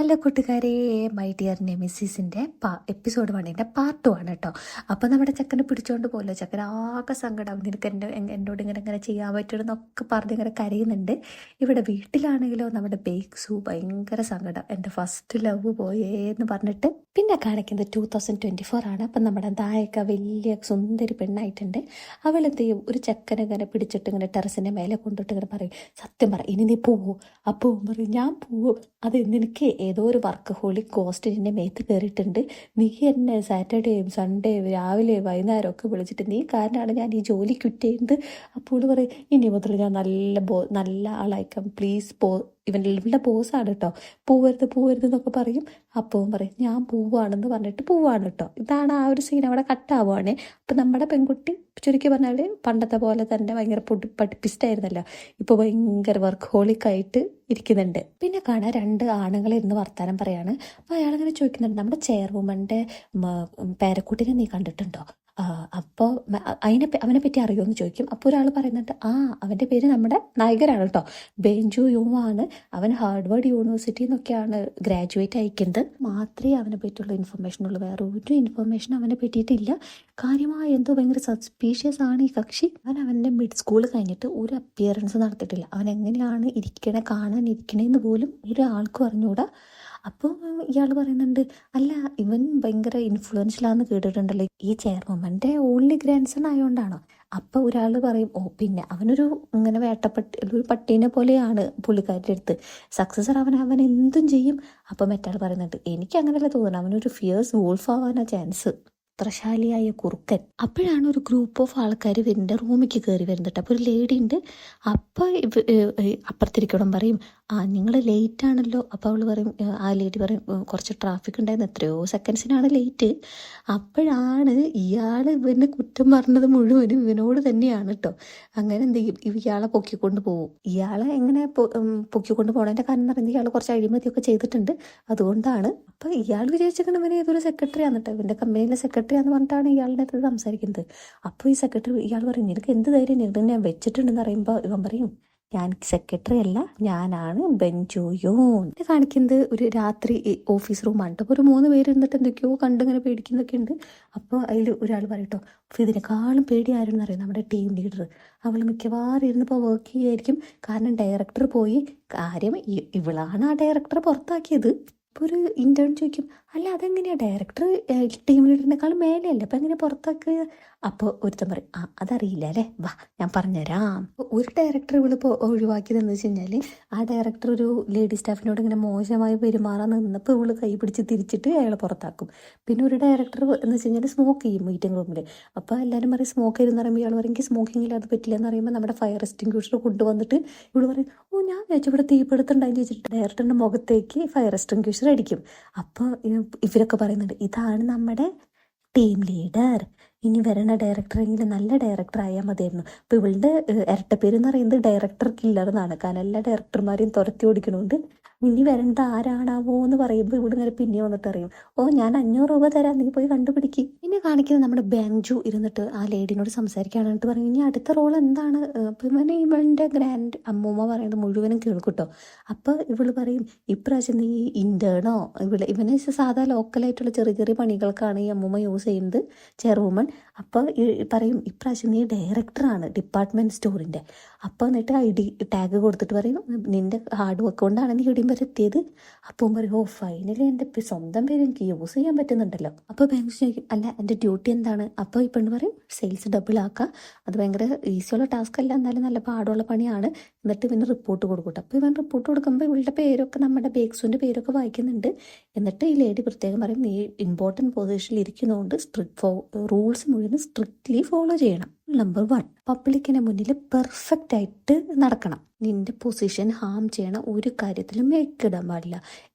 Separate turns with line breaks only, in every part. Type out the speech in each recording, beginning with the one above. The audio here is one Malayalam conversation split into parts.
ഹലോ കൂട്ടുകാരെ, മൈ ഡിയർ നെമിസിസിൻ്റെ എപ്പിസോഡ് 1 പാർട്ട് 1 കേട്ടോ. അപ്പോൾ നമ്മുടെ ചെക്കനെ പിടിച്ചോണ്ട് പോലോ, ചെക്കൻ ആകെ സങ്കടം, നിനക്ക് എന്നോട് ഇങ്ങനെ ചെയ്യാൻ പറ്റുമെന്നൊക്കെ പറഞ്ഞ് ഇങ്ങനെ കരയുന്നുണ്ട്. ഇവിടെ വീട്ടിലാണെങ്കിലോ നമ്മുടെ ബേക്സു ഭയങ്കര സങ്കടം, എൻ്റെ ഫസ്റ്റ് ലവ് പോയേന്ന് പറഞ്ഞിട്ട്. പിന്നെ കാണിക്കുന്നത് 2024 ആണ്. അപ്പം നമ്മുടെ ദായക വലിയ സുന്ദരി പെണ്ണായിട്ടുണ്ട്. അവളെന്ത് ചെയ്യും, ഒരു ചെക്കനെ ഇങ്ങനെ പിടിച്ചിട്ട് ഇങ്ങനെ ടെറസിൻ്റെ മേലെ കൊണ്ടിട്ട് ഇങ്ങനെ പറയും, സത്യം പറ ഇനി നീ പോവോ? അപ്പോൾ പറയും ഞാൻ പോവും, അത് നിനക്ക് ഏതോ ഒരു വർക്ക് ഹോളിക് കോസ്റ്റ് നിന്നെ മേത്ത് കയറിയിട്ടുണ്ട്. നീ എന്നെ സാറ്റർഡേയും സൺഡേയും രാവിലെ വൈകുന്നേരം ഒക്കെ വിളിച്ചിട്ട് നീ കാരണമാണ് ഞാൻ ഈ ജോലി ക്വിറ്റ് ചെയ്യുന്നത്. അപ്പോൾ പറയും ഇനി മുതൽ ഞാൻ നല്ല ആളായിക്കാം, പ്ലീസ് ഇവൻ്റെ ബോസാണ് കേട്ടോ, പോവരുത് എന്നൊക്കെ പറയും. അപ്പോൾ പറയും ഞാൻ പോവാണെന്ന് പറഞ്ഞിട്ട് പോവാണ് കേട്ടോ. ഇതാണ് ആ ഒരു സീൻ അവിടെ കട്ടാവുകയാണ്. അപ്പം നമ്മുടെ പെൺകുട്ടി ചുരുക്കി പറഞ്ഞാൽ പണ്ടത്തെ പോലെ തന്നെ ഭയങ്കര പഠിപ്പിസ്റ്റായിരുന്നല്ലോ, ഇപ്പോൾ ഭയങ്കര വർക്ക് ഹോളിക്കായിട്ട് ഇരിക്കുന്നുണ്ട്. പിന്നെ കാണാൻ 2 ആണുങ്ങളിരുന്ന് വർത്താനം പറയാണ്. അപ്പോൾ അയാളിങ്ങനെ ചോദിക്കുന്നുണ്ട്, നമ്മുടെ ചെയർവുമൻ്റെ പേരക്കുട്ടിനെ നീ കണ്ടിട്ടുണ്ടോ? അപ്പോൾ അവനെ പറ്റി അറിയുമെന്ന് ചോദിക്കും. അപ്പോൾ ഒരാൾ പറയുന്നുണ്ട്, അവൻ്റെ പേര് നമ്മുടെ നായകനാണ് കേട്ടോ, ബെഞ്ചു യു ആണ്. അവൻ ഹാർഡ്വേർഡ് യൂണിവേഴ്സിറ്റി എന്നൊക്കെയാണ് ഗ്രാജുവേറ്റ് അയക്കുന്നത്. മാത്രമേ അവനെ പറ്റിയുള്ള ഇൻഫർമേഷൻ ഉള്ളൂ, വേറെ ഒരു ഇൻഫർമേഷൻ അവനെ പറ്റിയിട്ടില്ല. കാര്യമായ എന്തോ ഭയങ്കര സസ്പീഷ്യസ് ആണ് ഈ കക്ഷി. അവൻ്റെ മിഡ് സ്കൂൾ കഴിഞ്ഞിട്ട് ഒരു അപ്പിയറൻസ് നടത്തിയിട്ടില്ല. അവൻ എങ്ങനെയാണ് കാണാൻ ഇരിക്കണേന്ന് പോലും ഒരാൾക്കും അറിഞ്ഞൂടാ. അപ്പോൾ ഇയാൾ പറയുന്നുണ്ട്, അല്ല ഇവൻ ഭയങ്കര ഇൻഫ്ലുവൻഷ്യലാന്ന് കേട്ടിട്ടുണ്ടല്ലോ, ഈ ചെയർവുമൻ്റെ ഓൺലി ഗ്രാൻഡ് സൺ ആയതുകൊണ്ടാണോ? അപ്പോൾ ഒരാൾ പറയും, പിന്നെ അവനൊരു ഇങ്ങനെ ഒരു പട്ടീനെ പോലെയാണ് പുള്ളിക്കാരുടെ അടുത്ത്, സക്സസർ അവൻ എന്തും ചെയ്യും. അപ്പോൾ മറ്റാൾ പറയുന്നുണ്ട്, എനിക്ക് അങ്ങനെയല്ല തോന്നുന്നത്, അവനൊരു ഫിയേഴ്സ് വോൾഫ് ആവാനാ ചാൻസ്, അത്രശാലിയായ കുറുക്കൻ. അപ്പോഴാണ് ഒരു ഗ്രൂപ്പ് ഓഫ് ആൾക്കാർ വരുന്നുണ്ട്, റൂമിലേക്ക് കയറി വരുന്നുണ്ട്. അപ്പോൾ ഒരു ലേഡി ഉണ്ട്. അപ്പോൾ അപ്പുറത്തിരിക്കണം പറയും, നിങ്ങൾ ലേറ്റ് ആണല്ലോ. അപ്പോൾ അവൾ പറയും, ആ ലേഡി പറയും, കുറച്ച് ട്രാഫിക് ഉണ്ടായിരുന്നു, എത്രയോ സെക്കൻഡ്സിനാണ് ലേറ്റ്. അപ്പോഴാണ് ഇവന് കുറ്റം പറഞ്ഞത് മുഴുവനും ഇവനോട് തന്നെയാണ് കേട്ടോ. അങ്ങനെ എന്ത് ചെയ്യും, ഇയാളെ പൊക്കിക്കൊണ്ട് പോകും. ഇയാളെ എങ്ങനെ പൊക്കിക്കൊണ്ട് പോകണതിൻ്റെ കാരണം എന്ന് പറയുന്നത്, ഇയാൾ കുറച്ച് അഴിമതിയൊക്കെ ചെയ്തിട്ടുണ്ട്, അതുകൊണ്ടാണ്. അപ്പോൾ ഇയാൾ വിചാരിച്ചിരിക്കണം ഇവന് ഏതൊരു സെക്രട്ടറി ആണ് കേട്ടോ, ഇവൻ്റെ കമ്പനിയിലെ സെക്രട്ടറി ആണെന്ന് പറഞ്ഞിട്ടാണ് ഇയാളുടെ അടുത്ത് സംസാരിക്കുന്നത്. അപ്പോൾ ഈ സെക്രട്ടറി ഇയാൾ പറയും, നിനക്ക് എന്ത് ധൈര്യം ഞാൻ വെച്ചിട്ടുണ്ടെന്ന് പറയുമ്പോൾ ഇവൻ പറയും, ഞാൻ സെക്രട്ടറി അല്ല, ഞാനാണ് ബെഞ്ചോയോൺ. കാണിക്കുന്നത് ഒരു രാത്രി ഓഫീസ് റൂമാണ്. അപ്പോൾ ഒരു 3 പേര് ഇരുന്നിട്ട് എന്തൊക്കെയോ കണ്ടിങ്ങനെ പേടിക്കുന്നൊക്കെ ഉണ്ട്. അപ്പോൾ അതിൽ ഒരാൾ പറയട്ടോ, അപ്പോൾ ഇതിനേക്കാളും പേടി ആരെന്ന് അറിയാം, നമ്മുടെ ടീം ലീഡർ. അവൾ മിക്കവാറും ഇരുന്നിപ്പോൾ വർക്ക് ചെയ്യുമായിരിക്കും, കാരണം ഡയറക്ടർ പോയി. കാര്യം ഇവളാണ് ആ ഡയറക്ടറെ പുറത്താക്കിയത്. ഇപ്പോൾ ഒരു ഇൻറ്റേൺ ചോദിക്കും, അല്ല അതെങ്ങനെയാണ് ഡയറക്ടർ ടീം ലീഡറിനേക്കാളും മേലെയല്ലേ, അപ്പം എങ്ങനെ പുറത്താക്കുക? അപ്പോൾ ഒരുത്തൻ പറയും, അതറിയില്ല അല്ലേ, വാ ഞാൻ പറഞ്ഞുതരാം. ഒരു ഡയറക്ടർ ഇവളിപ്പോൾ ഒഴിവാക്കിയതെന്ന് വെച്ച് കഴിഞ്ഞാൽ, ആ ഡയറക്ടർ ഒരു ലേഡി സ്റ്റാഫിനോട് ഇങ്ങനെ മോശമായി പെരുമാറാൻ നിന്നപ്പോൾ ഇവള് കൈ പിടിച്ച് തിരിച്ചിട്ട് അയാളെ പുറത്താക്കും. പിന്നെ ഒരു ഡയറക്ടർ എന്ന് വെച്ച് കഴിഞ്ഞാൽ സ്മോക്ക് ചെയ്യും മീറ്റിംഗ് റൂമിൽ. അപ്പോൾ എല്ലാവരും പറയും സ്മോക്ക് ചെയ്തെന്ന് പറയുമ്പോൾ ഇയാൾ പറയും, സ്മോക്കിങ്ങിൽ അത് പറ്റില്ല എന്ന് പറയുമ്പോൾ നമ്മുടെ ഫയർ എക്സ്റ്റിങ്ക്യൂഷർ കൊണ്ടുവന്നിട്ട് ഇവിടെ പറയും, ഞാൻ വെച്ച് ഇവിടെ തീപിടുത്തുണ്ടായെന്ന് ചോദിച്ചിട്ട് ഡയറക്ടറിൻ്റെ മുഖത്തേക്ക് ഫയർ എക്സ്റ്റിങ്ക്യൂഷർ അടിക്കും. അപ്പോൾ ഇവരൊക്കെ പറയുന്നുണ്ട്, ഇതാണ് നമ്മുടെ ടീം ലീഡർ, ഇനി വരണ ഡയറക്ടറെങ്കിലും നല്ല ഡയറക്ടർ ആയാൽ മതിയായിരുന്നു. അപ്പോൾ ഇവളുടെ ഇരട്ടപ്പേര് എന്ന് പറയുന്നത് ഡയറക്ടർ കില്ലർ എന്നാണ്. കാരണം എല്ലാ ഡയറക്ടർമാരെയും തുരത്തി ഓടിക്കണോണ്ട് ഇനി വരേണ്ട ആരാണാവോ എന്ന് പറയുമ്പോൾ ഇവിടെ ഇങ്ങനെ പിന്നെ വന്നിട്ട് അറിയും, ഞാൻ 500 രൂപ തരാം, നീ പോയി കണ്ടുപിടിക്കും. പിന്നെ കാണിക്കുന്നത് നമ്മുടെ ബെഞ്ചു ഇരുന്നിട്ട് ആ ലേഡിനോട് സംസാരിക്കുകയാണെന്നിട്ട് പറയും, ഇനി അടുത്ത റോൾ എന്താണ്? അപ്പം ഇവളുടെ ഗ്രാൻഡ് അമ്മൂമ്മ പറയുന്നത് മുഴുവനും കേൾക്കൂട്ടോ. അപ്പോൾ ഇവള് പറയും, ഇപ്രാവശ്യം നീ ഇൻറ്റേണോ? ഇവന് സാധാ ലോക്കലായിട്ടുള്ള ചെറിയ ചെറിയ പണികൾക്കാണ് ഈ അമ്മൂമ്മ യൂസ് ചെയ്യുന്നത്, ചെയർവുമൻ. അപ്പോൾ പറയും, ഇപ്രാവശ്യം നീ ഡയറക്ടറാണ് ഡിപ്പാർട്ട്മെൻറ്റ് സ്റ്റോറിൻ്റെ. അപ്പോൾ എന്നിട്ട് ID ടാഗ് കൊടുത്തിട്ട് പറയും, നിൻ്റെ ഹാർഡ് വർക്ക് കൊണ്ടാണ് നീ ഇവിടെയും വരെ എത്തിയത്. അപ്പോൾ പറയും, ഫൈനലി എൻ്റെ സ്വന്തം പേര് എനിക്ക് യൂസ് ചെയ്യാൻ പറ്റുന്നുണ്ടല്ലോ. അപ്പോൾ ബാങ്ക് ചോദിക്കും, അല്ല എൻ്റെ ഡ്യൂട്ടി എന്താണ്? അപ്പോൾ ഈ പെണ്ണ് പറയും, സെയിൽസ് ഡബിൾ ആക്കുക. അത് ഭയങ്കര ഈസിയുള്ള ടാസ്ക് അല്ല, എന്നാലും നല്ല പാടുള്ള പണിയാണ്. എന്നിട്ട് ഇവന് റിപ്പോർട്ട് കൊടുക്കട്ടെ. അപ്പോൾ ഇവൻ റിപ്പോർട്ട് കൊടുക്കുമ്പോൾ ഇവളുടെ പേരൊക്കെ നമ്മുടെ ബേക്സുവിൻ്റെ പേരൊക്കെ വായിക്കുന്നുണ്ട്. എന്നിട്ട് ഈ ലേഡി പ്രത്യേകം പറയും, നീ ഇമ്പോർട്ടൻറ്റ് പൊസിഷനിൽ ഇരിക്കുന്നതുകൊണ്ട് റൂൾസ് മുഴുവൻ സ്ട്രിക്റ്റ്ലി ഫോളോ ചെയ്യണം. നമ്പർ 1, പബ്ലിക്കിന് മുന്നിൽ പെർഫെക്റ്റ് ആയിട്ട് നടക്കണം. നിന്റെ പൊസിഷൻ ഹാം ചെയ്യണ ഒരു കാര്യത്തിലും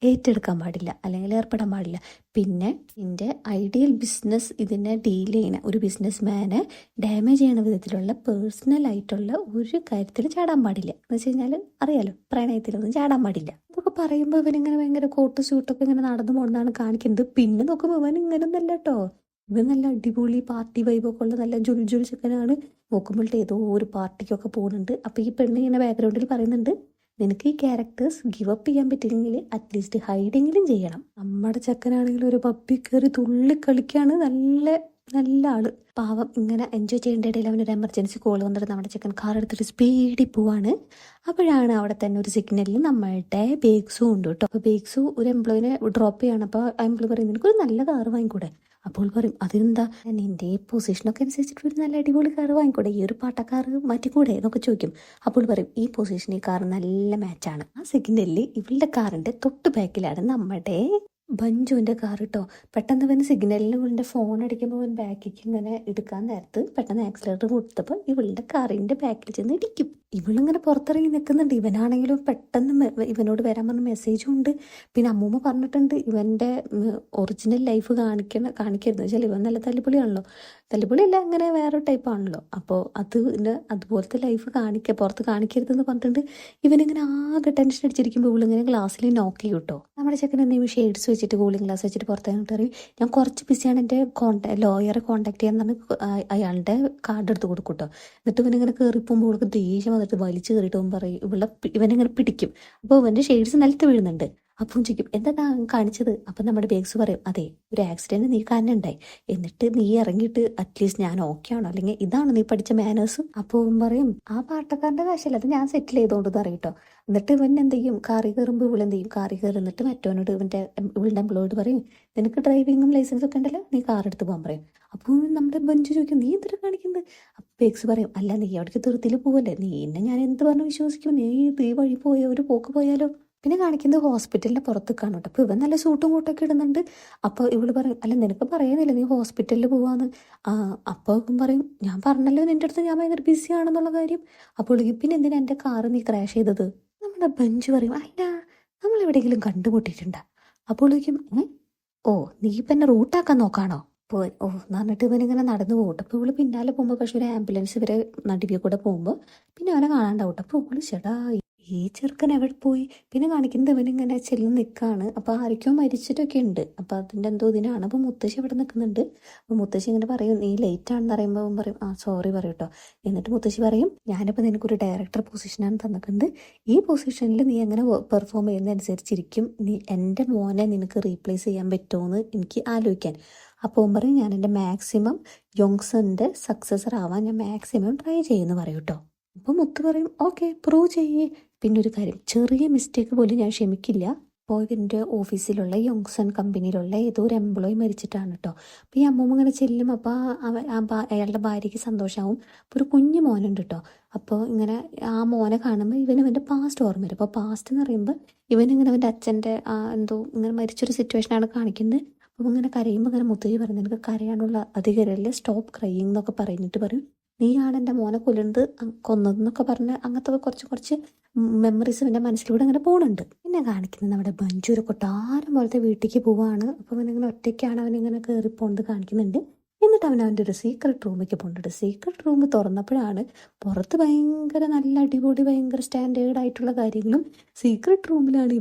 ഏറ്റെടുക്കാൻ പാടില്ല, അല്ലെങ്കിൽ ഏർപ്പെടാൻ പാടില്ല. പിന്നെ നിന്റെ ഐഡിയൽ ബിസിനസ് ഇതിനെ ഡീൽ ചെയ്യണ ഒരു ബിസിനസ് മാനെ ഡാമേജ് ചെയ്യണ വിധത്തിലുള്ള പേഴ്സണൽ ആയിട്ടുള്ള ഒരു കാര്യത്തിൽ ചാടാൻ പാടില്ല. എന്ന് വെച്ച് കഴിഞ്ഞാൽ അറിയാലോ, പ്രണയത്തിലൊന്നും ചാടാൻ പാടില്ല. ഇതൊക്കെ പറയുമ്പോൾ ഇവനിങ്ങനെ ഭയങ്കര കോട്ട് സ്യൂട്ടൊക്കെ ഇങ്ങനെ നടന്നു പോകുന്നതാണ് കാണിക്കുന്നത്. പിന്നെ നോക്കുമ്പോൾ ഇവൻ ഇങ്ങനൊന്നല്ല കേട്ടോ, ഇവൻ നല്ല അടിപൊളി പാർട്ടി വൈബൊക്കെ ഉള്ള നല്ല ജുൽ ചിക്കനാണ്. നോക്കുമ്പോഴത്തെ ഏതോ ഒരു പാർട്ടിക്കൊക്കെ പോകുന്നുണ്ട്. അപ്പോൾ ഈ പെണ്ണ് ഇങ്ങനെ ബാക്ക്ഗ്രൗണ്ടിൽ പറയുന്നുണ്ട്, നിനക്ക് ഈ ക്യാരക്ടേഴ്സ് ഗിവ് അപ്പ് ചെയ്യാൻ പറ്റില്ലെങ്കിൽ അറ്റ്ലീസ്റ്റ് ഹൈഡെങ്കിലും ചെയ്യണം. നമ്മുടെ ചെക്കനാണെങ്കിൽ ഒരു പബ്ബി കയറി തുള്ളി കളിക്കാണ്. നല്ല നല്ല ആള് പാവം. ഇങ്ങനെ എൻജോയ് ചെയ്യേണ്ട ഇടയിൽ അവനൊരു എമർജൻസി കോൾ വന്നിട്ട് നമ്മുടെ ചെക്കൻ കാർ എടുത്തിട്ട് സ്പീഡിൽ പോവാണ്. അപ്പോഴാണ് അവിടെ തന്നെ ഒരു സിഗ്നലിൽ നമ്മളുടെ ബേഗ്സു ഉണ്ട് കേട്ടോ. അപ്പോൾ ബേഗ്സു ഒരു എംപ്ലോയിനെ ഡ്രോപ്പ് ചെയ്യാണ്. അപ്പോൾ ആ എംപ്ലോയി പറയും നിനക്കൊരു നല്ല കാർ വാങ്ങിക്കൂടെ? അപ്പോൾ പറയും അതെന്താ, നിന്റെ ഈ പൊസിഷനൊക്കെ അനുസരിച്ചിട്ട് ഒരു നല്ല അടിപൊളി കാർ വാങ്ങിക്കൂടെ, ഈ ഒരു പാട്ടക്കാർ മാറ്റിക്കൂടെ എന്നൊക്കെ ചോദിക്കും. അപ്പോൾ പറയും ഈ പൊസിഷൻ ഈ കാർ നല്ല മാച്ചാണ്. ആ സിഗ്നലിൽ ഇവളുടെ കാറിന്റെ തൊട്ട് ബാക്കിലാണ് നമ്മുടെ ബഞ്ചുവിൻ്റെ കാർ കേട്ടോ. പെട്ടെന്ന് ഇവന് സിഗ്നലിൽ ഇവളുടെ ഫോൺ അടിക്കുമ്പോൾ ഇവൻ ബാക്കിലേക്ക് ഇങ്ങനെ എടുക്കാൻ നേരത്ത് പെട്ടെന്ന് ആക്സിലേറ്റർ കൊടുത്തപ്പോൾ ഇവളുടെ കാറിൻ്റെ ബാക്കിൽ ചെന്ന് ഇടിക്കും. ഇവളിങ്ങനെ പുറത്തിറങ്ങി നിൽക്കുന്നുണ്ട്. ഇവനാണെങ്കിലും പെട്ടെന്ന് ഇവനോട് വരാൻ പറഞ്ഞ മെസ്സേജും ഉണ്ട്. പിന്നെ അമ്മൂമ്മ പറഞ്ഞിട്ടുണ്ട് ഇവൻ്റെ ഒറിജിനൽ ലൈഫ് കാണിക്കരുത് വെച്ചാൽ ഇവൻ നല്ല തല്ലിപ്പൊളിയാണല്ലോ. തല്ലിപ്പൊളിയല്ല, അങ്ങനെ വേറെ ടൈപ്പ് ആണല്ലോ. അപ്പോൾ അതുപോലത്തെ ലൈഫ് പുറത്ത് കാണിക്കരുതെന്ന് പറഞ്ഞിട്ടുണ്ട്. ഇവനിങ്ങനെ ആകെ ടെൻഷൻ അടിച്ചിരിക്കുമ്പോൾ ഇവളിങ്ങനെ ഗ്ലാസ്സിൽ നോക്ക് ചെയ്യും കേട്ടോ. നമ്മുടെ ചെക്കൻ എന്തെങ്കിലും ഷെയ്ഡ്സ് വെച്ചിട്ട് കൂളിംഗ് ഗ്ലാസ് വെച്ചിട്ട് പുറത്തേക്ക് അറിയും ഞാൻ കുറച്ച് ബിസിയാണ്, എൻ്റെ ലോയറെ കോൺടാക്ട് ചെയ്യാൻ പറഞ്ഞ് അയാളുടെ കാർഡ് എടുത്ത് കൊടുക്കും കേട്ടോ. എന്നിട്ട് ഇവനിങ്ങനെ കയറിപ്പോകുമ്പോൾ ഇവൾക്ക് ദേഷ്യം വന്നിട്ട് വലിച്ചു കയറിയിട്ട് പറയും ഇവനിങ്ങനെ പിടിക്കും. അപ്പോൾ ഇവൻ്റെ ഷെയ്ഡ്സ് നിലത്ത് വീഴുന്നുണ്ട്. അപ്പം ചോദിക്കും എന്താ കാണിച്ചത്? അപ്പം നമ്മുടെ ബേഗ്സ് പറയും അതെ ഒരു ആക്സിഡൻറ്റ് നീ കാരണം ഉണ്ടായി, എന്നിട്ട് നീ ഇറങ്ങിയിട്ട് അറ്റ്ലീസ്റ്റ് ഞാൻ ഓക്കെ ആണോ, അല്ലെങ്കിൽ ഇതാണ് നീ പഠിച്ച മാനേഴ്സ്. അപ്പോൾ പറയും ആ പാട്ടക്കാരൻ്റെ കാശല്ല, അത് ഞാൻ സെറ്റിൽ ചെയ്തോണ്ടെന്ന് അറിയും കേട്ടോ. എന്നിട്ട് ഇവൻ എന്ത് ചെയ്യും, കാറി കയറുമ്പോൾ ഇവളെന്ത് ചെയ്യും, കാറി കയറുന്നിട്ട് മറ്റവനോട് ഇവളുടെ എംപ്ലോയിയോട് പറയും നിനക്ക് ഡ്രൈവിങ്ങും ലൈസൻസും ഒക്കെ ഉണ്ടല്ലോ, നീ കാർ എടുത്ത് പോകാൻ പറയും. അപ്പോൾ നമ്മുടെ ബഞ്ച് ചോദിക്കും നീ എന്തിനാ കാണിക്കുന്നത്? അപ്പം ബേഗ്സ് പറയും അല്ല നീ അവിടേക്ക് തീർത്തിൽ പോവല്ലേ, നീ എന്നെ ഞാൻ എന്ത് പറഞ്ഞു വിശ്വസിക്കും, നീ ഈ വഴി പോയോ ഒരു പോക്ക് പോയാലോ. പിന്നെ കാണിക്കുന്നത് ഹോസ്പിറ്റലിൻ്റെ പുറത്ത് കാണും. അപ്പോൾ ഇവൻ നല്ല സൂട്ടും കൂട്ടൊക്കെ ഇടുന്നുണ്ട്. അപ്പോൾ ഇവള് പറയും അല്ല നിനക്ക് പറയുന്നില്ല നീ ഹോസ്പിറ്റലിൽ പോവാന്ന്. അപ്പോൾ ഇവൻ പറയും ഞാൻ പറഞ്ഞല്ലോ നിൻ്റെ അടുത്ത് ഞാൻ ഭയങ്കര ബിസി ആണെന്നുള്ള കാര്യം. അപ്പോൾ പിന്നെ എന്തിനാ എൻ്റെ കാറ് നീ ക്രാഷ് ചെയ്തത്? നമ്മുടെ ബഞ്ച് പറയും അല്ല നമ്മൾ എവിടെയെങ്കിലും കണ്ടുമുട്ടിയിട്ടുണ്ടോ? അപ്പോൾ ഓ നീ ഇപ്പം എന്നെ റൂട്ടാക്കാൻ നോക്കാണോ? അപ്പോൾ എന്ന് പറഞ്ഞിട്ട് ഇവനിങ്ങനെ നടന്നു പോകട്ടെ. അപ്പോൾ ഇവള് പിന്നാലെ പോകുമ്പോൾ പക്ഷെ ഒരു ആംബുലൻസ് ഇവരെ നടുവിൽ കൂടെ പോകുമ്പോൾ പിന്നെ അവനെ കാണാണ്ടാവട്ടെ. അപ്പോൾ ഇവള് ചേട്ടാ ഈ ചെറുക്കൻ എവിടെ പോയി? പിന്നെ കാണിക്കുന്നത് ഇവനിങ്ങനെ ചെല്ല് നിൽക്കുകയാണ്. അപ്പോൾ ആർക്കോ മരിച്ചിട്ടൊക്കെ ഉണ്ട്. അപ്പോൾ അതിൻ്റെ എന്തോ ഇതിനാണ്. അപ്പോൾ മുത്തശ്ശി ഇവിടെ നിൽക്കുന്നുണ്ട്. അപ്പോൾ മുത്തശ്ശി ഇങ്ങനെ പറയും നീ ലേറ്റ് ആണെന്ന് പറയുമ്പോൾ അവൻ പറയും സോറി പറയും കേട്ടോ. എന്നിട്ട് മുത്തശ്ശി പറയും ഞാനിപ്പോൾ നിനക്കൊരു ഡയറക്ടർ പൊസിഷനാണ് തന്നിട്ടുണ്ട്, ഈ പൊസിഷനിൽ നീ എങ്ങനെ പെർഫോം ചെയ്യുന്നതനുസരിച്ചിരിക്കും നീ എൻ്റെ മോനെ നിനക്ക് റീപ്ലേസ് ചെയ്യാൻ പറ്റുമോയെന്ന് എനിക്ക് ആലോചിക്കാൻ. അപ്പോൾ അവൻ പറയും ഞാൻ എൻ്റെ മാക്സിമം യോങ്സന്റെ സക്സസർ ആവാൻ ഞാൻ മാക്സിമം ട്രൈ ചെയ്യുമെന്ന് പറയും കേട്ടോ. അപ്പോൾ മുത്ത് പറയും ഓക്കെ പ്രൂവ് ചെയ്യേ. പിന്നെ ഒരു കാര്യം, ചെറിയ മിസ്റ്റേക്ക് പോലും ഞാൻ ക്ഷമിക്കില്ല. അപ്പോൾ എൻ്റെ ഓഫീസിലുള്ള യോങ്സൺ കമ്പനിയിലുള്ള ഏതോ ഒരു എംപ്ലോയി മരിച്ചിട്ടാണ് കേട്ടോ. അപ്പോൾ ഈ അമ്മൂമ്മ ഇങ്ങനെ ചെല്ലും. അപ്പോൾ അയാളുടെ ഭാര്യയ്ക്ക് സന്തോഷമാവും. അപ്പോൾ ഒരു കുഞ്ഞു മോനുണ്ട് കേട്ടോ. അപ്പോൾ ഇങ്ങനെ ആ മോനെ കാണുമ്പോൾ ഇവൻ്റെ പാസ്റ്റ് ഓർമ്മ വരും. അപ്പോൾ പാസ്റ്റ് എന്ന് പറയുമ്പോൾ ഇവനിങ്ങനെ അവൻ്റെ അച്ഛൻ്റെ എന്തോ ഇങ്ങനെ മരിച്ചൊരു സിറ്റുവേഷനാണ് കാണിക്കുന്നത്. അപ്പോൾ ഇങ്ങനെ കരയുമ്പോൾ ഇങ്ങനെ മുത്തശ്ശി പറയും നിനക്ക് കരയാനുള്ള അധികാരമല്ലേ, സ്റ്റോപ്പ് ക്രൈയിങ് എന്നൊക്കെ പറഞ്ഞിട്ട് പറയും നീയാണ് എൻ്റെ മോനെ കൊന്നതെന്നൊക്കെ പറഞ്ഞ് അങ്ങനത്തെ കുറച്ച് മെമ്മറീസ് എൻ്റെ മനസ്സിലൂടെ അങ്ങനെ പോകുന്നുണ്ട്. പിന്നെ കാണിക്കുന്നത് നമ്മുടെ ബഞ്ചു ഒരു കൊട്ടാരം പോലത്തെ വീട്ടിലേക്ക് പോവാണ്. അപ്പോൾ അവനിങ്ങനെ ഒറ്റയ്ക്കാണ് അവനിങ്ങനെ കയറിപ്പോണ്ട് കാണിക്കുന്നുണ്ട്. എന്നിട്ട് അവൻ്റെ ഒരു സീക്രട്ട് റൂമിലേക്ക് പോകുന്നുണ്ട്. സീക്രട്ട് റൂം തുറന്നപ്പോഴാണ് പുറത്ത് ഭയങ്കര നല്ല അടിപൊളി ഭയങ്കര സ്റ്റാൻഡേർഡ് ആയിട്ടുള്ള കാര്യങ്ങളും സീക്രട്ട് റൂമിലാണ്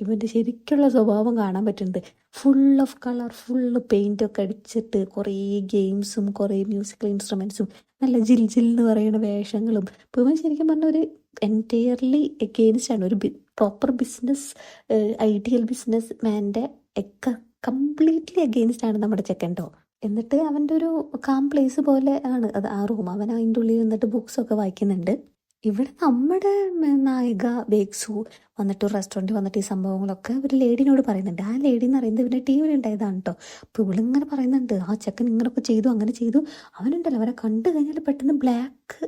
ഇവൻ്റെ ശരിക്കുള്ള സ്വഭാവം കാണാൻ പറ്റുന്നത്. ഫുൾ ഓഫ് കളർ, ഫുള്ള് പെയിൻ്റൊക്കെ അടിച്ചിട്ട് കുറേ ഗെയിംസും കുറേ മ്യൂസിക്കൽ ഇൻസ്ട്രുമെൻസും നല്ല ജിൽ എന്ന് പറയുന്ന വേഷങ്ങളും. ഇപ്പോൾ ഇവൻ ശരിക്കും പറഞ്ഞ ഒരു എൻറ്റയർലി എഗെയിൻസ്റ്റ് ആണ്, ഒരു പ്രോപ്പർ ബിസിനസ് ഐഡിയൽ ബിസിനസ് മാൻ്റെ കംപ്ലീറ്റ്ലി എഗെയിൻസ്റ്റ് ആണ് നമ്മുടെ ചെക്കൻട്ടോ. എന്നിട്ട് അവൻ്റെ ഒരു കാം പ്ലേസ് പോലെ ആണ് അത് ആ റൂം. അവൻ അതിൻ്റെ ഉള്ളിൽ നിന്നിട്ട് ബുക്സൊക്കെ വായിക്കുന്നുണ്ട്. ഇവിടെ നമ്മുടെ നായിക ബേഗ്സു വന്നിട്ട് ഒരു റെസ്റ്റോറൻറ്റ് വന്നിട്ട് ഈ സംഭവങ്ങളൊക്കെ ഒരു ലേഡിനോട് പറയുന്നുണ്ട്. ആ ലേഡി എന്ന് പറയുന്നത് ഇവൻ്റെ ടീമിലുണ്ടായതാണ് കേട്ടോ. അപ്പോൾ ഇവളിങ്ങനെ പറയുന്നുണ്ട് ആ ചെക്കൻ ഇങ്ങനെയൊക്കെ ചെയ്തു അങ്ങനെ ചെയ്തു. അവനുണ്ടല്ലോ അവനെ കണ്ടു കഴിഞ്ഞാൽ പെട്ടെന്ന് ബ്ലാക്ക്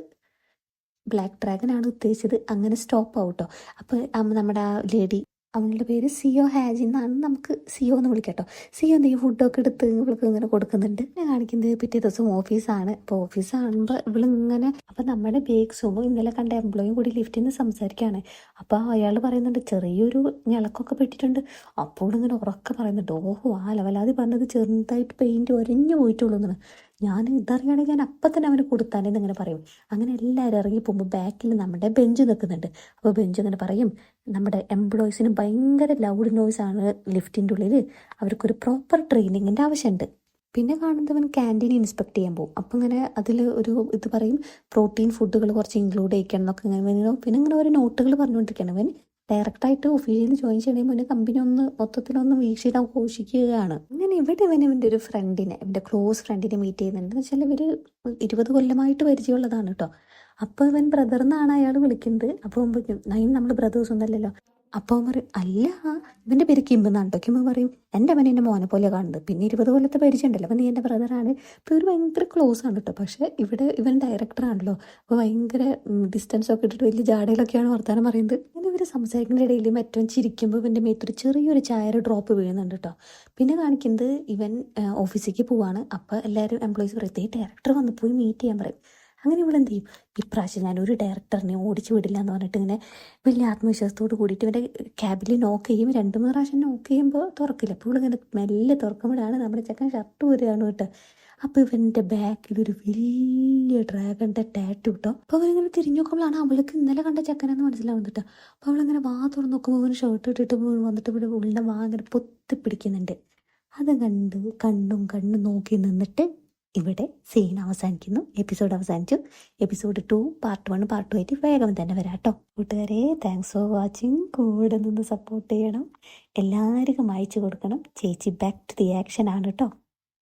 ഡ്രാഗനാണ് ഉദ്ദേശിച്ചത്, അങ്ങനെ സ്റ്റോപ്പ് ആവും കേട്ടോ. അപ്പോൾ നമ്മുടെ ആ ലേഡി അവളുടെ പേര് സിയോ ഹാജി എന്നാണ്, നമുക്ക് സിയോ എന്ന് വിളിക്കട്ടോ. സിയോ എന്തെങ്കിലും ഫുഡൊക്കെ എടുത്ത് ഇവൾക്ക് ഇങ്ങനെ കൊടുക്കുന്നുണ്ട്. പിന്നെ കാണിക്കുന്നത് പിറ്റേ ദിവസം ഓഫീസാണ്. അപ്പോൾ ഓഫീസാകുമ്പോൾ ഇവളിങ്ങനെ അപ്പം നമ്മുടെ ബേഗ്സും ഇന്നലെ കണ്ട എംപ്ലോയും കൂടി ലിഫ്റ്റിൽ നിന്ന് സംസാരിക്കുകയാണ്. അപ്പോൾ അയാൾ പറയുന്നുണ്ട് ചെറിയൊരു ഞളക്കൊക്കെ പെട്ടിട്ടുണ്ട്. അപ്പോൾ ഇങ്ങനെ ഉറക്കെ പറയുന്നുണ്ട് ഓഹോ ആ ലെവലാതി പറഞ്ഞത് ചെറുതായിട്ട് പെയിൻറ്റ് ഒരഞ്ഞു പോയിട്ടുള്ളൂ എന്നാണ്. ഞാൻ ഇതറിയാണെങ്കിൽ ഞാൻ അപ്പം തന്നെ അവന് കൊടുത്താനെന്ന് ഇങ്ങനെ പറയും. അങ്ങനെ എല്ലാവരും ഇറങ്ങി പോകുമ്പോൾ ബാക്കിൽ നമ്മുടെ ബെഞ്ച് നിൽക്കുന്നുണ്ട്. അപ്പോൾ ബെഞ്ച് ഇങ്ങനെ പറയും നമ്മുടെ എംപ്ലോയീസിന് ഭയങ്കര ലൗഡ് നോയ്സ് ആണ് ലിഫ്റ്റിൻ്റെ ഉള്ളിൽ, അവർക്കൊരു പ്രോപ്പർ ട്രെയിനിങ്ങിൻ്റെ ആവശ്യമുണ്ട്. പിന്നെ കാണുന്നത് അവൻ ക്യാൻറ്റീൻ ഇൻസ്പെക്ട് ചെയ്യാൻ പോകും. അപ്പം ഇങ്ങനെ അതിൽ ഒരു ഇത് പറയും, പ്രോട്ടീൻ ഫുഡുകൾ കുറച്ച് ഇൻക്ലൂഡ് ചെയ്യിക്കണം എന്നൊക്കെ ഇങ്ങനെ പിന്നെ ഇങ്ങനെ ഓരോ നോട്ടുകൾ പറഞ്ഞുകൊണ്ടിരിക്കുകയാണ്. അവൻ ഡയറക്റ്റായിട്ട് ഒഫീഷ്യലി ജോയിൻ ചെയ്യണേ മുന്നേ കമ്പനി ഒന്ന് മൊത്തത്തിലൊന്ന് വീക്ഷിച്ച് ആഘോഷിക്കുകയാണ്. അങ്ങനെ ഇവിടെ ഇവൻ്റെ ഒരു ഫ്രണ്ടിനെ, എൻ്റെ ക്ലോസ് ഫ്രണ്ടിനെ മീറ്റ് ചെയ്യുന്നുണ്ട്. എന്ന് വെച്ചാൽ ഇവർ 20 കൊല്ലമായിട്ട് പരിചയമുള്ളതാണ് കേട്ടോ. അപ്പോൾ ഇവൻ ബ്രദർ എന്നാണ് അയാൾ വിളിക്കുന്നത്. അപ്പോൾ അതിന് നമ്മൾ ബ്രദേഴ്സ് ഒന്നല്ലല്ലോ. അപ്പോൾ അവൻ പറയും, അല്ല ഇവൻ്റെ പേര് കിം എന്നാണ് കേട്ടോ. കിം പറയും, എൻ്റെ അവൻ എൻ്റെ മോനെ പോലെ കാണുന്നത്, പിന്നെ 20 കൊല്ലത്തെ പരിചയം ഉണ്ടല്ലോ, അപ്പം നീ എൻ്റെ ബ്രദറാണ്. ഇപ്പോൾ ഇവർ ഭയങ്കര ക്ലോസ് ആണ് കേട്ടോ. പക്ഷേ ഇവിടെ ഇവൻ ഡയറക്ടറാണല്ലോ, അപ്പോൾ ഭയങ്കര ഡിസ്റ്റൻസ് ഒക്കെ ഇട്ടിട്ട് വലിയ ജാടയിലൊക്കെയാണ് വർത്താനം പറയുന്നത്. അങ്ങനെ ഇവർ സംസാരിക്കുന്ന ഇടയിൽ മറ്റവൻ ചിരിക്കുമ്പോൾ ഇവൻ്റെ മേത്തൊരു ചെറിയൊരു ചായയുടെ ഡ്രോപ്പ് വീഴുന്നുണ്ട് കേട്ടോ. പിന്നെ കാണിക്കുന്നത് ഇവൻ ഓഫീസിലേക്ക് പോവാണ്. അപ്പോൾ എല്ലാവരും എംപ്ലോയീസ് പറയും, ഡയറക്ടർ വന്ന് പോയി മീറ്റ് ചെയ്യാൻ പറയും. അങ്ങനെ ഇവളെന്ത് ചെയ്യും, ഇപ്രാവശ്യം ഞാൻ ഒരു ഡയറക്ടറിനെ ഓടിച്ചു വിടില്ല എന്ന് പറഞ്ഞിട്ട് ഇങ്ങനെ വലിയ ആത്മവിശ്വാസത്തോട് കൂടിയിട്ട് ഇവൻ്റെ ക്യാബിൽ നോക്ക് ചെയ്യും. 2-3 പ്രാവശ്യം നോക്ക് ചെയ്യുമ്പോൾ തുറക്കില്ല. അപ്പോൾ ഇങ്ങനെ മെല്ലെ തുറക്കുമ്പോഴാണ് നമ്മുടെ ചെക്കൻ ഷർട്ട് വരികയാണ് കേട്ടോ. അപ്പോൾ ഇവൻ്റെ ബാക്കിലൊരു വലിയ ഡ്രാഗണിൻ്റെ ടാറ്റു കേട്ടോ. അപ്പോൾ അവരിങ്ങനെ തിരിഞ്ഞു നോക്കുമ്പോഴാണ് അവൾക്ക് ഇന്നലെ കണ്ട ചെക്കനെന്ന് മനസ്സിലാവുന്നത് കേട്ടോ. അപ്പോൾ അവളിങ്ങനെ വാ തുറന്ന് നോക്കുമ്പോൾ അവന് ഷർട്ട് ഇട്ടിട്ട് വന്നിട്ട് ഇവിടെ ഉള്ളിൻ്റെ വാ ഇങ്ങനെ പൊത്തി പിടിക്കുന്നുണ്ട്. അത് കണ്ണും നോക്കി നിന്നിട്ട് ഇവിടെ സീൻ അവസാനിക്കുന്നു. എപ്പിസോഡ് അവസാനിച്ചു. എപ്പിസോഡ് 2 പാർട്ട് 1 പാർട്ട് 2 ആയിട്ട് വേഗം തന്നെ വരാം കേട്ടോ. കൂട്ടുകാരെ, താങ്ക്സ് ഫോർ വാച്ചിങ്. കൂടെ നിന്ന് സപ്പോർട്ട് ചെയ്യണം, എല്ലാവർക്കും അയച്ചു കൊടുക്കണം. ചേച്ചി ബാക്ക് ടു ദി ആക്ഷൻ ആണ് കേട്ടോ.